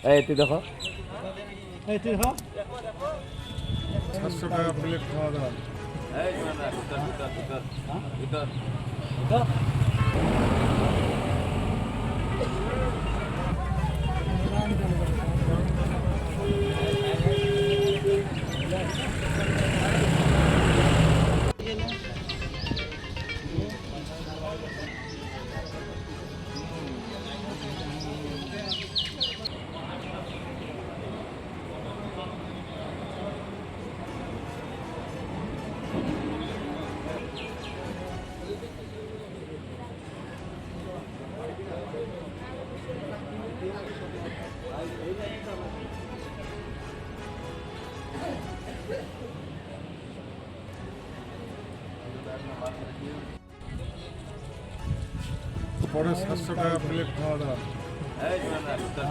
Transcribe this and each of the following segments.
এই তুই দেখো, এই তুই হ 700 টাকা প্লেট খাওয়া দাওয়া। এই না ভিতর পরে 700 টাকা প্লেট খাওয়া দাওয়া। এই না ভিতর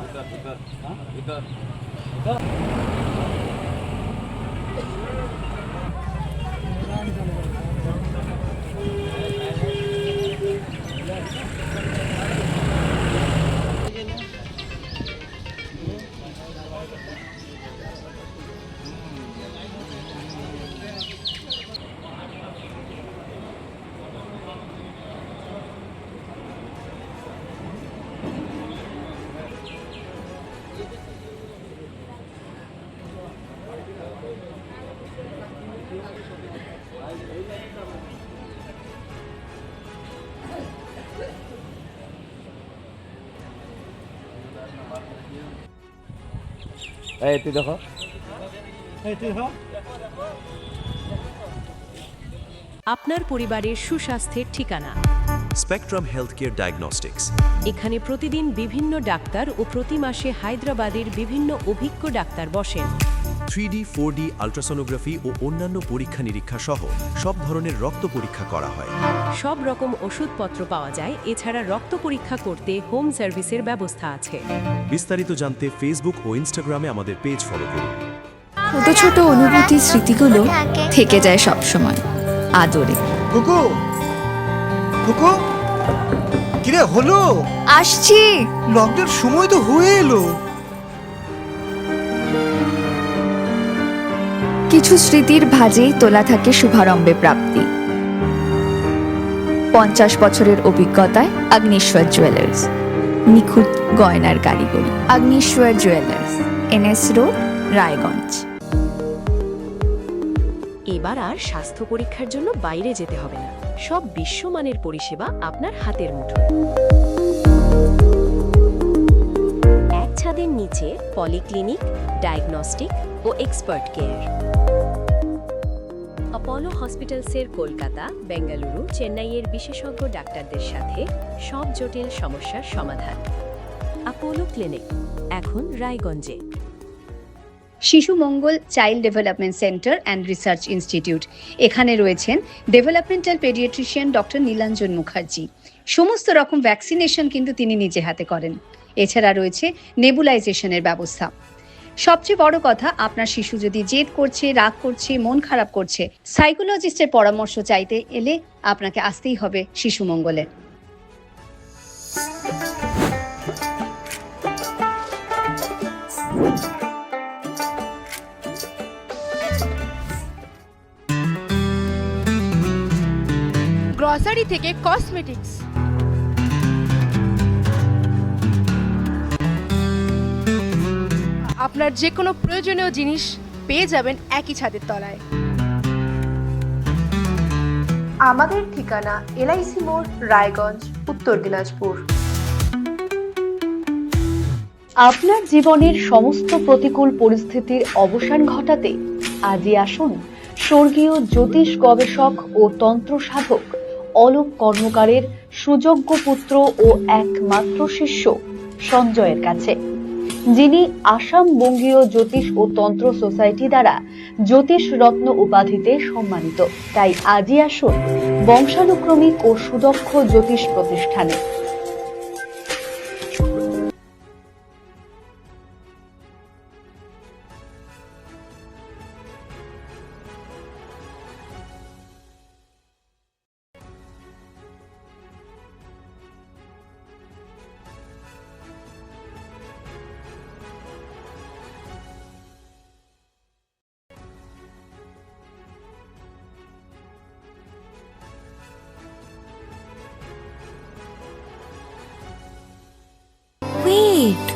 এই তুই দেখো, এই তুই হ আপনার পরিবারের সুস্বাস্থ্যের ঠিকানা। Spectrum healthcare diagnostics. এখানে প্রতিদিন বিভিন্ন ডাক্তার ও প্রতি মাসে হায়দ্রাবাদের বিভিন্ন অভিজ্ঞ ডাক্তার বসেন। 3D 4D আল্ট্রাসোনোগ্রাফি ও অন্যান্য পরীক্ষা নিরীক্ষা সহ সব ধরনের রক্ত পরীক্ষা করা হয়। সব রকম ওষুধপত্র পাওয়া যায়। এছাড়া রক্ত পরীক্ষা করতে হোম সার্ভিসের ব্যবস্থা আছে। বিস্তারিত জানতে ফেসবুক ও ইনস্টাগ্রামে আমাদের পেজ ফলো করুন। ছোট ছোট অনুভূতি স্মৃতিগুলো থেকে যায় সব সময় আদরে। কুকু কুকু কিরে হলো? আসছি। লকডাউন সময় তো হয়ে এলো। কিছু স্মৃতির ভাজেই তোলা থাকে শুভারম্ভে প্রাপ্তি। 50 বছরের অভিজ্ঞতায় আগ্নেশ্বর জুয়েলার্স, নিখুঁত গয়নার কারিগরি। Agneshwar jewellers, NS road, Raiganj. এবার আর স্বাস্থ্য পরীক্ষার জন্য বাইরে যেতে হবে না। সব বিশ্বমানের পরিষেবা আপনার হাতের মুঠোয়। এক ছাদের নিচে পলিক্লিনিক, ডায়াগনস্টিক ও এক্সপার্ট কেয়ার। অপোলো হসপিটালসের কলকাতা, বেঙ্গালুরু, চেন্নাইয়ের বিশেষজ্ঞ ডাক্তারদের সাথে সব জটিল সমস্যার সমাধান। অপোলো ক্লিনিক এখন রায়গঞ্জে। Shishu Mangal child development centre and research institute. এখানে রয়েছেন developmental paediatrician doctor Nilanjan Mukherjee. সমস্ত রকম ভ্যাকসিনেশন কিন্তু তিনি নিজে হাতে করেন। এছাড়া রয়েছে নেবুলাইজেশনের ব্যবস্থা। সবচেয়ে বড় কথা, আপনার শিশু যদি জেদ করছে, রাগ করছে, মন খারাপ করছে, সাইকোলজিস্টের পরামর্শ চাইতে এলে আপনাকে আসতেই হবে শিশু মঙ্গলে। গ্রসারি থেকে কসমেটিক্স, আপনার যে কোনো প্রয়োজনীয় জিনিস পেয়ে যাবেন একই ছাদের তলায়। আমাদের ঠিকানা LIC মোড়, রায়গঞ্জ, উত্তর দিনাজপুর। আপনার জীবনের সমস্ত প্রতিকূল পরিস্থিতির অবসান ঘটাতে আজই আসুন স্বর্গীয় জ্যোতিষ গবেষক ও তন্ত্র সাধক অলোক কর্মকারের সুযোগ্য পুত্র ও একমাত্র শিষ্য সঞ্জয়ের কাছে, যিনি আসাম বঙ্গীয় জ্যোতিষ ও তন্ত্র সোসাইটি দ্বারা জ্যোতিষ রত্ন উপাধিতে সম্মানিত। তাই আজই আসুন বংশানুক্রমিক ও সুদক্ষ জ্যোতিষ প্রতিষ্ঠানে। Wait.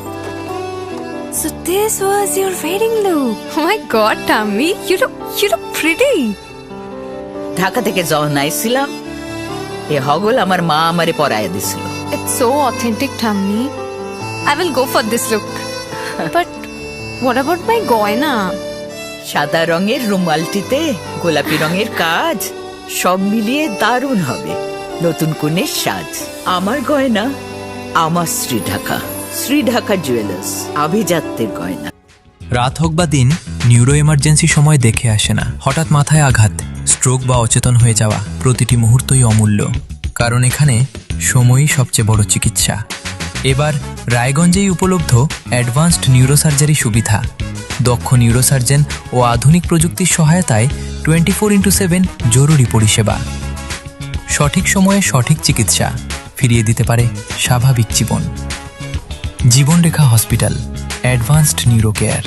So this was your wedding look. Oh my god, Tammy, you look pretty. Dhaka থেকে যখন আইছিলাম এ হগল আমার মা আমারে পরাইয়া দিছিল। It's so authentic, Tammy. I will go for this look. But what about my goina? সাদা রঙের রুমালটিতে গোলাপি রঙের কাজ, সব মিলিয়ে দারুণ হবে নতুন কনের সাজ। আমার গয়না আমার শ্রী ঢাকা জুয়েলার্স, আভিজাত্যের গয়না। রাত হোক বা দিন, নিউরো এমার্জেন্সি সময় দেখে আসে না। হঠাৎ মাথায় আঘাত, স্ট্রোক বা অচেতন হয়ে যাওয়া, প্রতিটি মুহূর্তই অমূল্য, কারণ এখানে সময়ই সবচেয়ে বড় চিকিৎসা। এবার রায়গঞ্জেই উপলব্ধ অ্যাডভান্সড নিউরোসার্জারি সুবিধা। দক্ষ নিউরোসার্জন ও আধুনিক প্রযুক্তির সহায়তায় 24x7 জরুরি পরিষেবা। সঠিক সময়ে সঠিক চিকিৎসা ফিরিয়ে দিতে পারে স্বাভাবিক জীবন। জীবনরেখা হসপিটাল, অ্যাডভান্সড নিউরো কেয়ার।